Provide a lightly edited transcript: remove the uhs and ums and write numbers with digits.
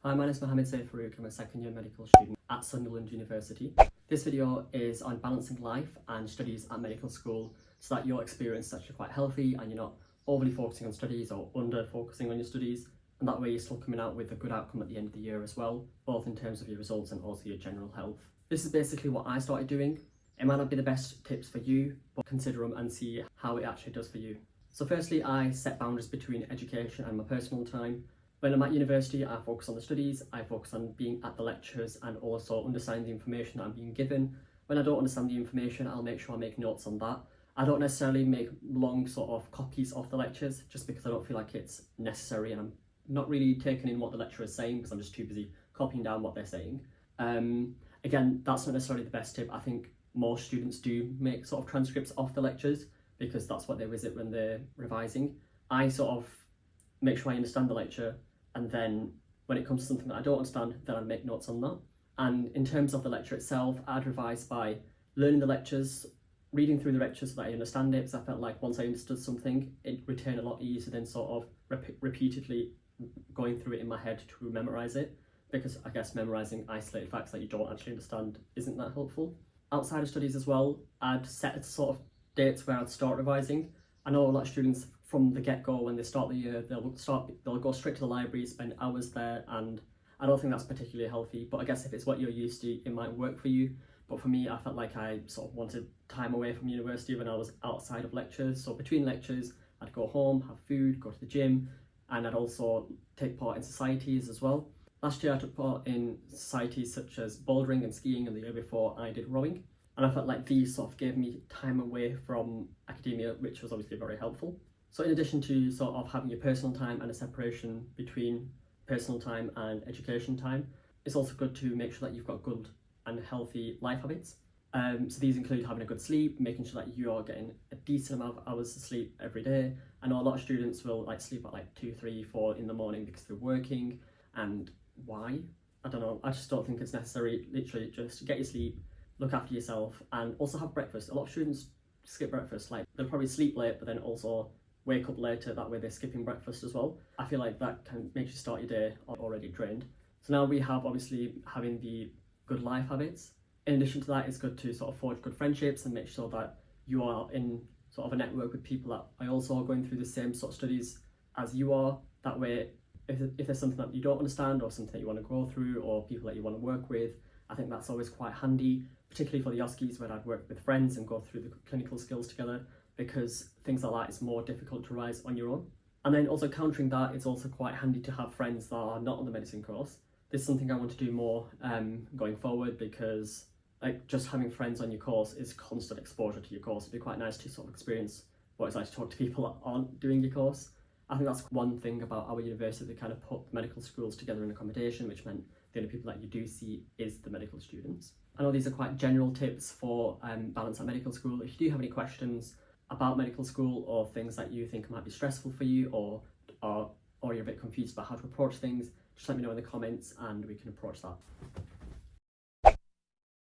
Hi, my name is Mohammed Saif Farouk. I'm a second year medical student at Sunderland University. This video is on balancing life and studies at medical school so that your experience is actually quite healthy and you're not overly focusing on studies or under focusing on your studies, and that way you're still coming out with a good outcome at the end of the year as well, both in terms of your results and also your general health. This is basically what I started doing. It might not be the best tips for you, but consider them and see how it actually does for you. So firstly, I set boundaries between education and my personal time. When I'm at university, I focus on the studies, I focus on being at the lectures and also understanding the information that I'm being given. When I don't understand the information, I'll make sure I make notes on that. I don't necessarily make long sort of copies of the lectures just because I don't feel like it's necessary, and I'm not really taking in what the lecturer is saying because I'm just too busy copying down what they're saying. Again, that's not necessarily the best tip. I think most students do make sort of transcripts of the lectures because that's what they visit when they're revising. I sort of make sure I understand the lecture, and then when it comes to something that I don't understand, then I make notes on that. And in terms of the lecture itself, I'd revise by learning the lectures, reading through the lectures so that I understand it, because I felt like once I understood something, it returned a lot easier than sort of repeatedly going through it in my head to memorise it, because I guess memorising isolated facts that you don't actually understand isn't that helpful. Outside of studies as well, I'd set sort of dates where I'd start revising. I know a lot of students from the get-go, when they start the year, they'll go straight to the library, spend hours there, and I don't think that's particularly healthy. But I guess if it's what you're used to, it might work for you. But for me, I felt like I sort of wanted time away from university when I was outside of lectures. So between lectures, I'd go home, have food, go to the gym, and I'd also take part in societies as well. Last year I took part in societies such as bouldering and skiing, and the year before I did rowing. And I felt like these sort of gave me time away from academia, which was obviously very helpful. So in addition to sort of having your personal time and a separation between personal time and education time, it's also good to make sure that you've got good and healthy life habits. So these include having a good sleep, making sure that you are getting a decent amount of hours of sleep every day. I know a lot of students will sleep at 2, 3, 4 in the morning because they're working, and why? I don't know, I just don't think it's necessary. Literally just get your sleep, look after yourself, and also have breakfast. A lot of students skip breakfast, they'll probably sleep late but then also wake up later, that way they're skipping breakfast as well. I feel like that can make you start your day already drained. So now we have obviously having the good life habits. In addition to that, it's good to sort of forge good friendships and make sure that you are in sort of a network with people that are also going through the same sort of studies as you are. That way, if there's something that you don't understand or something that you want to go through or people that you want to work with, I think that's always quite handy, particularly for the OSCEs where I'd work with friends and go through the clinical skills together, because things like that is more difficult to rise on your own. And then also countering that, it's also quite handy to have friends that are not on the medicine course. This is something I want to do more going forward, because just having friends on your course is constant exposure to your course. It'd be quite nice to sort of experience what it's like to talk to people that aren't doing your course. I think that's one thing about our university. They kind of put medical schools together in accommodation, which meant the only people that you do see is the medical students. I know these are quite general tips for balance at medical school. If you do have any questions about medical school or things that you think might be stressful for you, or you're a bit confused about how to approach things, just let me know in the comments and we can approach that.